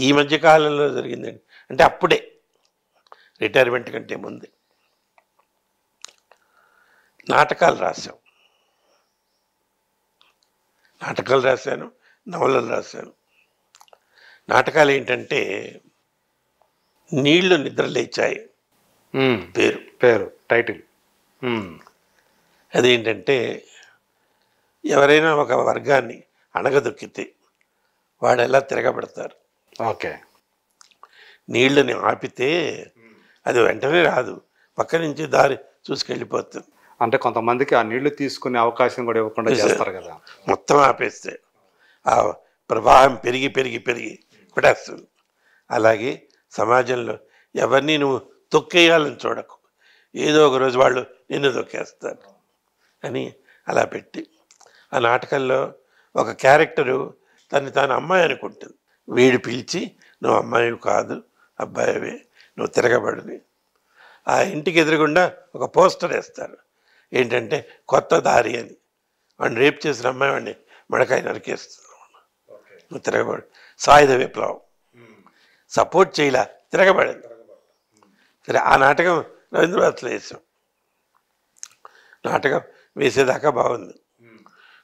ఈ మధ్య కాలంలో జరిగిందండి. అంటే అప్పుడే రిటైర్మెంట్ కంటే ముందే నాటకాలు రాశాం. నాటకాలు రాశాను, నవలలు రాశాను. నాటకాలు ఏంటంటే నీళ్లు నిద్ర లేచాయి పేరు పేరు టైటిల్. అదేంటంటే ఎవరైనా ఒక వర్గాన్ని అణగదొక్కితే వాడు ఎలా తిరగబడతారు. ఓకే. నీళ్ళని ఆపితే అది వెంటనే రాదు, పక్క నుంచి దారి చూసుకెళ్ళిపోతుంది. అంటే కొంతమందికి ఆ నీళ్లు తీసుకునే అవకాశం కూడా ఇవ్వకుండా చేస్తారు కదా. మొత్తం ఆపేస్తే ఆ ప్రవాహం పెరిగి పెరిగి పెరిగి పడేస్తుంది. అలాగే సమాజంలో ఎవరిని నువ్వు తొక్కేయాలని చూడకు, ఏదో ఒక రోజు వాళ్ళు నిన్ను తొక్కేస్తారు అని అలా పెట్టి ఆ నాటకంలో ఒక క్యారెక్టరు తను తాను అమ్మాయి అనుకుంటుంది. వీడు పిలిచి నువ్వు అమ్మాయి కాదు అబ్బాయివే, నువ్వు తిరగబడిని. ఆ ఇంటికి ఎదురుగుండా ఒక పోస్టర్ వేస్తారు, ఏంటంటే కొత్త దారి అని. వాడిని రేపు చేసిన అమ్మాయి వాడిని మడకాయ నరికేస్తున్నావు, నువ్వు తిరగబడి. సాయుధ విప్లవం సపోర్ట్ చేయలా, తిరగబడింది. సరే, ఆ నాటకం రవీంద్రభారతిలో వేసాం. నాటకం వేసేదాకా బాగుంది.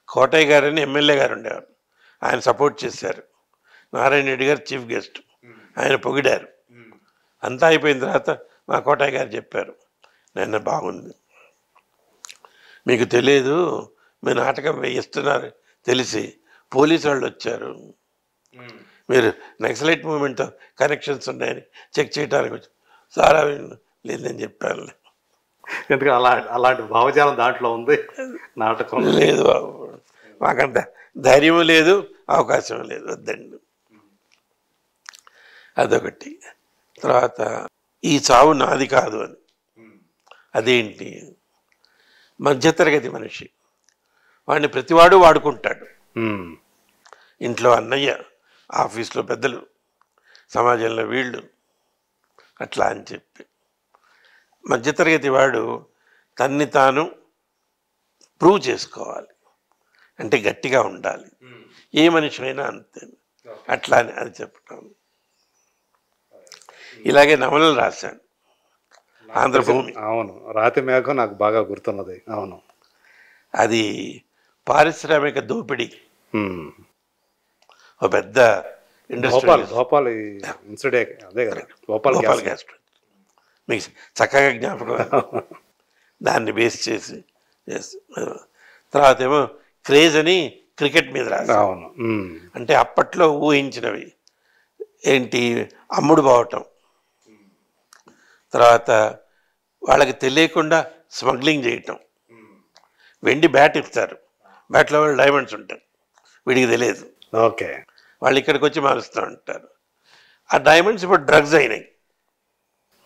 కోటయ్య గారని ఎమ్మెల్యే గారు ఉండేవారు, ఆయన సపోర్ట్ చేశారు. నారాయణ రెడ్డి గారు చీఫ్ గెస్ట్, ఆయన పొగిడారు. అంతా అయిపోయిన తర్వాత మా కోటయ్య గారు చెప్పారు, నిన్న బాగుంది, మీకు తెలియదు మీరు నాటకం వేయిస్తున్నారు తెలిసి పోలీసు వాళ్ళు వచ్చారు, మీరు నక్సలైట్ మూవ్మెంట్తో కనెక్షన్స్ ఉన్నాయని చెక్ చేయడానికి వచ్చి. సారా లేదని చెప్పాను. ఎందుకంటే అలాంటి భావజాలం దాంట్లో ఉంది నాటకం. లేదు బాబు, మాకంత ధైర్యం లేదు, అవకాశం లేదు, వద్దండి. అదొకటి. తర్వాత ఈ చావు నాది కాదు అని. అదేంటి, మధ్యతరగతి మనిషి, వాడిని ప్రతివాడు వాడుకుంటాడు. ఇంట్లో అన్నయ్య, ఆఫీస్లో పెద్దలు, సమాజంలో వీళ్ళు, అట్లా అని చెప్పి మధ్యతరగతి వాడు తన్ని తాను ప్రూవ్ చేసుకోవాలి, అంటే గట్టిగా ఉండాలి. ఏ మనిషి అయినా అంతే, అట్లా అని అది చెప్పటం. ఇలాగే నవలలు రాశాను. ఆంధ్రభూమి, అవును, రాతి మేఘం నాకు బాగా గుర్తున్నది. అవును, అది పారిశ్రామిక దోపిడీ, ఒక పెద్ద ఇండస్ట్రీ. భోపాల్ ఇన్సిడెంట్ అదే కదా, భోపాల్ గ్యాస్. మీకు చక్కగా జ్ఞాపకం. దాన్ని బేస్ చేసి తర్వాత ఏమో క్రేజ్ అని క్రికెట్ మీద రాశాను. అవును, అంటే అప్పట్లో ఊహించినవి ఏంటి, అమ్ముడు పోవటం, తర్వాత వాళ్ళకి తెలియకుండా స్మగ్లింగ్ చేయటం. వెండి బ్యాట్ ఇస్తారు, బ్యాట్లో వాళ్ళు డైమండ్స్ ఉంటాయి, వీడికి తెలియదు. ఓకే, వాళ్ళు ఇక్కడికి వచ్చి మారుస్తూ ఉంటారు. ఆ డైమండ్స్ ఇప్పుడు డ్రగ్స్ అయినాయి.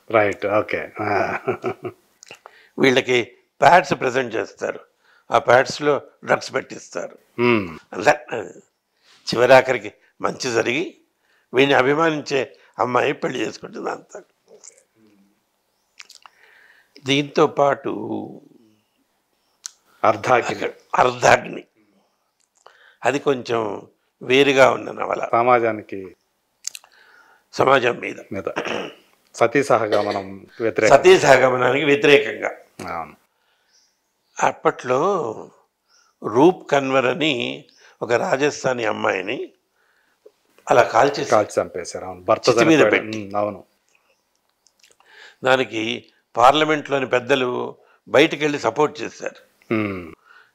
Right, okay. వీళ్ళకి ప్యాడ్స్ ప్రజెంట్ చేస్తారు, ఆ ప్యాడ్స్లో డ్రగ్స్ పెట్టిస్తారు. అలా చివరాఖరికి మంచి జరిగి వీడిని అభిమానించే అమ్మాయి పెళ్లి చేసుకుంటుంది అంతా. దీంతో పాటు అర్ధాగ్ని, అది కొంచెం వేరుగా ఉన్న నవల, సమాజం మీద సతీ సహగమనానికి వ్యతిరేకంగా. అప్పట్లో రూప్ కన్వర్ అని ఒక రాజస్థానీ అమ్మాయిని అలా కాల్చి చంపేశారు, భర్త మీద పెట్టి. అవును, దానికి పార్లమెంట్లోని పెద్దలు బయటికి వెళ్ళి సపోర్ట్ చేశారు.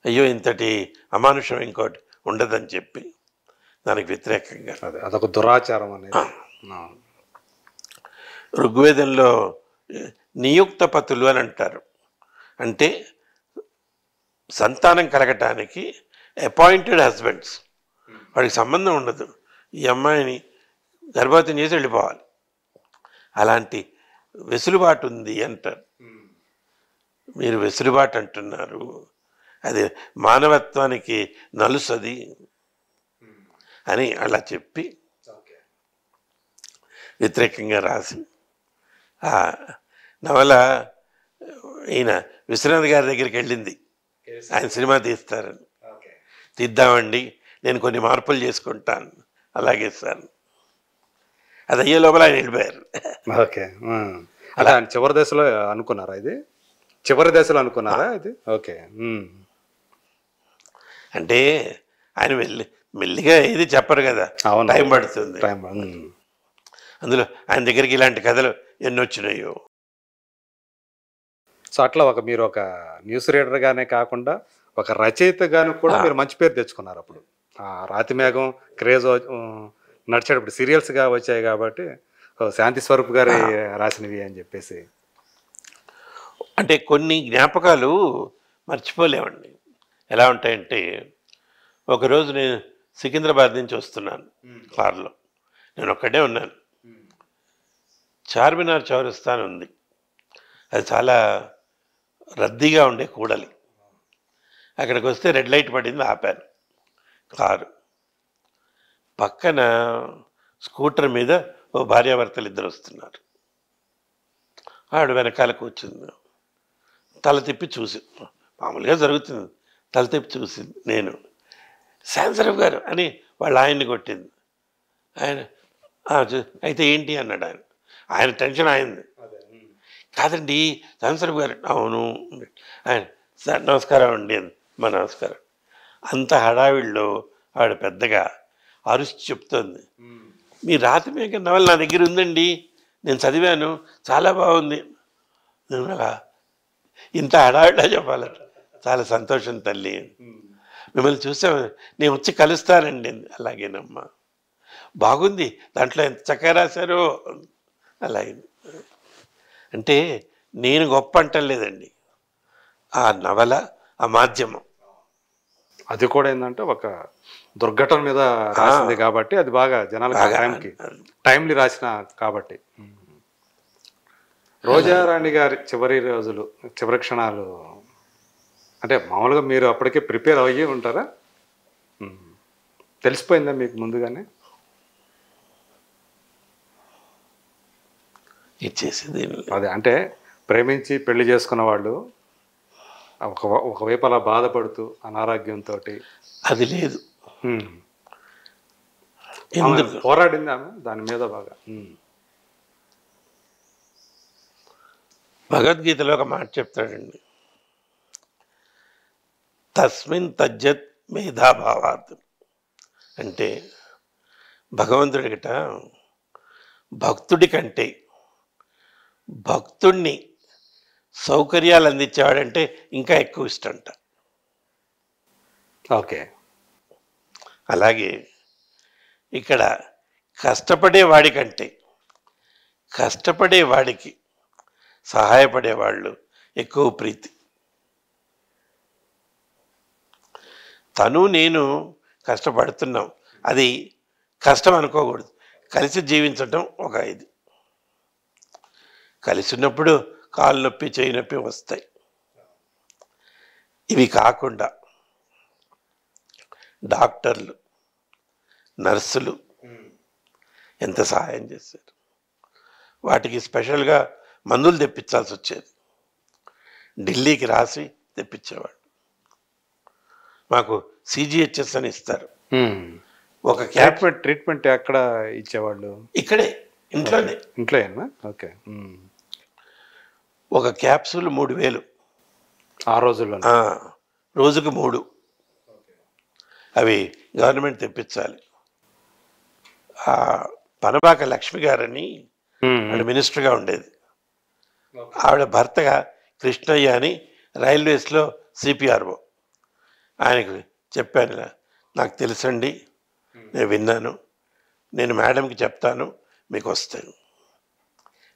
అయ్యో ఇంతటి అమానుషం ఇంకోటి ఉండదని చెప్పి దానికి వ్యతిరేకంగా. అదొక దురాచారం అనేది. ఋగ్వేదంలో నియుక్త పతులు అని అంటారు, అంటే సంతానం కలగటానికి అపాయింటెడ్ హస్బెండ్స్. వాడికి సంబంధం ఉండదు, ఈ అమ్మాయిని గర్భవతిని చేసి వెళ్ళిపోవాలి. అలాంటి వెసులుబాటు ఉంది అంటారు. మీరు వెసులుబాటు అంటున్నారు, అది మానవత్వానికి నలుసది అని అలా చెప్పి వ్యతిరేకంగా రాసి ఆ నవల ఈయన విశ్వనాథ్ గారి దగ్గరికి వెళ్ళింది. ఆయన సినిమా తీస్తారని. తీద్దామండి, నేను కొన్ని మార్పులు చేసుకుంటాను. అలాగే సార్. అది అయ్యే లోపల ఆయన వెళ్ళిపోయారు. ఓకే. అంటే ఆయన చివరి దశలో అనుకున్నారా ఇది? చివరి దశలో అనుకున్నారా ఇది? ఓకే. అంటే ఆయన మెల్లిగా ఏది చెప్పరు కదా, అవును. టైం పడుతుంది. టైం. అందులో ఆయన దగ్గరికి ఇలాంటి కథలు ఎన్ని వచ్చినాయో. సో అట్లా మీరు ఒక న్యూస్ రీడర్గానే కాకుండా ఒక రచయితగాను కూడా మీరు మంచి పేరు తెచ్చుకున్నారు అప్పుడు. రాతి మేఘం క్రేజ్ నడిచేటప్పుడు సీరియల్స్గా వచ్చాయి కాబట్టి శాంతి స్వరూప్ గారి రాసినవి అని చెప్పేసి. అంటే కొన్ని జ్ఞాపకాలు మర్చిపోలేమండి. ఎలా ఉంటాయంటే, ఒకరోజు నేను సికింద్రాబాద్ నుంచి వస్తున్నాను కారులో, నేను ఒక్కడే ఉన్నాను. చార్మినార్ చౌరస్తా అని ఉంది, అది చాలా రద్దీగా ఉండే కూడలి. అక్కడికి వస్తే రెడ్ లైట్ పడింది, ఆపాను కారు. పక్కన స్కూటర్ మీద ఓ భార్యాభర్తలు ఇద్దరు వస్తున్నారు. ఆవిడ వెనకాల కూర్చుంది, తల తిప్పి చూసి, మామూలుగా జరుగుతుంది, తల తిప్పి చూసింది. నేను శాంతరావు గారు అని వాళ్ళ ఆయన్ని కొట్టింది. ఆయన అయితే ఏంటి అన్నాడు. ఆయన టెన్షన్ అయింది. కాదండి శాంతరావు గారు. అవును. ఆయన సార్ నమస్కారం అండి, మా నమస్కారం. అంత హడావిడిలో ఆవిడ పెద్దగా అరుచి చెప్తోంది, మీ రాతి మేఘ నవల నా దగ్గర ఉందండి, నేను చదివాను, చాలా బాగుంది. నేను అలా ఇంత హడావిడిగా చెప్పాలి, చాలా సంతోషం తల్లి, మిమ్మల్ని చూసా, నేను వచ్చి కలుస్తానండి. అలాగేనమ్మా, బాగుంది, దాంట్లో ఎంత చక్కగా రాశారో. అలాగే అంటే నేను గొప్ప అంటలేదండి, ఆ నవల, ఆ మాధ్యమం. అది కూడా ఏంటంటే ఒక దుర్ఘటన మీద రాసింది కాబట్టి అది బాగా జనాలకి టైంలీ రాసిన కాబట్టి. రోజారాణి గారి చివరి రోజులు, చివరి క్షణాలు అంటే మామూలుగా మీరు అప్పటికే ప్రిపేర్ అయ్యి ఉంటారా? తెలిసిపోయిందా మీకు ముందుగానే? ఇచ్చేసింది అదే అంటే ప్రేమించి పెళ్లి చేసుకున్న వాళ్ళు ఒకవైపు అలా బాధపడుతూ అనారోగ్యంతో అది లేదు, పోరాడింది ఆమె దాని మీద బాగా. భగవద్గీతలో ఒక మాట చెప్తాడండి, తస్మిన్ తజ్జత్ మేధాభావాత్. అంటే భగవంతుడికిట భక్తుడి కంటే భక్తుణ్ణి సౌకర్యాలు అందించేవాడంటే ఇంకా ఎక్కువ ఇష్టంట. ఓకే. అలాగే ఇక్కడ కష్టపడేవాడికంటే కష్టపడేవాడికి సహాయపడేవాళ్ళు ఎక్కువ ప్రీతి. తను నేను కష్టపడుతున్నాం, అది కష్టం అనుకోకూడదు. కలిసి జీవించటం ఒక ఇది. కలిసి ఉన్నప్పుడు కాలు నొప్పి, చేయి నొప్పి వస్తాయి. ఇవి కాకుండా డాక్టర్లు, నర్సులు ఎంత సహాయం చేశారు. వాటికి స్పెషల్గా మందులు తెప్పించాల్సి వచ్చేది, ఢిల్లీకి రాసి తెప్పించేవాడు. మాకు సిజిహెచ్ఎస్ అని ఇస్తారు. ఒక ట్రీట్మెంట్ ఎక్కడ ఇచ్చేవాళ్ళు? ఇక్కడే, ఇంట్లోనే. ఇంట్లోనేనా? ఓకే. ఒక క్యాప్సూల్ 3000 ఆ రోజుల్లో. రోజుకు 3 అవి గవర్నమెంట్ తెప్పించాలి. పనబాక లక్ష్మి గారని ఆవిడ మినిస్టర్గా ఉండేది. ఆవిడ భర్తగా కృష్ణయ్య అని రైల్వేస్లో సిపిఆర్ఓ. ఆయనకు చెప్పాను, నాకు తెలుసండి, నేను విన్నాను, నేను మేడంకి చెప్తాను, మీకు వస్తాను.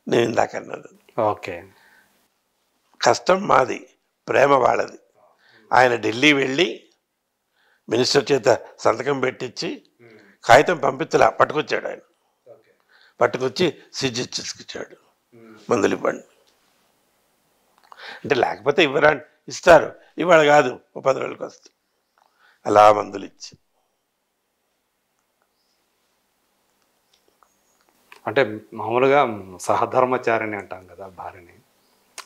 నేను ఇందాక అన్నది. ఓకే. కష్టం మాది, ప్రేమ వాళ్ళది. ఆయన ఢిల్లీ వెళ్ళి మినిస్టర్ చేత సంతకం పెట్టించి కాగితం పంపించలా, పట్టుకొచ్చాడు. ఆయన పట్టుకొచ్చి సిజిహెచ్ఎస్కిచ్చాడు, మందులు ఇవ్వండి అంటే. లేకపోతే ఇవ్వరా, ఇస్తారు, ఇవాళ కాదు, 10 రోజులకు వస్తాయి. అలా మందులు ఇచ్చి. అంటే మామూలుగా సహధర్మచారిని అంటాం కదా భార్యని.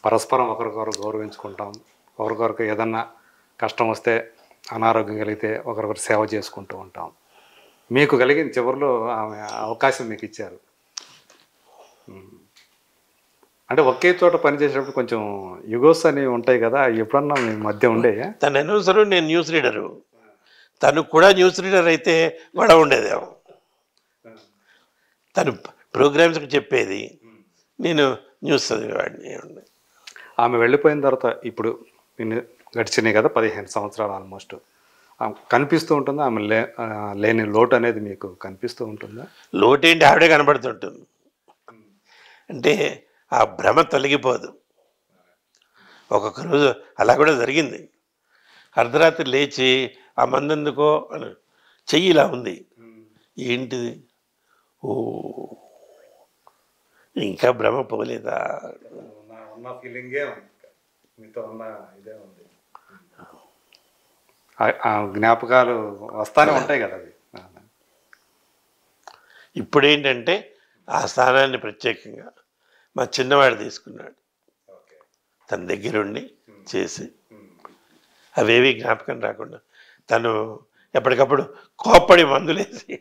పరస్పరం ఒకరికొకరు గౌరవించుకుంటాం, ఒకరికొకరికి ఏదన్నా కష్టం వస్తే, అనారోగ్యం కలిగితే ఒకరికొకరు సేవ చేసుకుంటూ ఉంటాం. మీకు కలిగిన చివరిలో ఆమె అవకాశం మీకు ఇచ్చారు. అంటే ఒకే చోట పనిచేసేటప్పుడు కొంచెం యుగోస్ అనేవి ఉంటాయి కదా, ఎప్పుడన్నా మీ మధ్య ఉండేయా? తన అనౌన్సరు, నేను న్యూస్ రీడరు. తను కూడా న్యూస్ రీడర్ అయితే గొడవ ఉండేదేమో. తను ప్రోగ్రామ్స్కి చెప్పేది, నేను న్యూస్ చదివేవాడిని. ఆమె వెళ్ళిపోయిన తర్వాత ఇప్పుడు ఇన్ని గడిచినాయి కదా, 15 సంవత్సరాలు ఆల్మోస్ట్. కనిపిస్తూ ఉంటుందా ఆమె లేని లోటు అనేది మీకు కనిపిస్తూ ఉంటుందా? లోటేంటి, ఆవిడే కనబడుతుంటుంది. అంటే ఆ భ్రమ తొలగిపోదు. ఒక్కొక్క రోజు అలా కూడా జరిగింది. అర్ధరాత్రి లేచి ఆ మందెందుకో అని చెయ్యి ఇలా ఉంది. ఏంటిది? ఓ, ఇంకా భ్రమ పోలేదా? ఉన్న ఫీలింగే మీతో ఉన్న ఇదే ఉంది. ఆ జ్ఞాపకాలు వస్తానే ఉంటాయి కదా అవి. ఇప్పుడేంటంటే ఆ స్థానాన్ని ప్రత్యేకంగా మా చిన్నవాడు తీసుకున్నాడు. తన దగ్గరుండి చేసి అవేవి జ్ఞాపకం రాకుండా తను ఎప్పటికప్పుడు కోప్పడి మందులేసి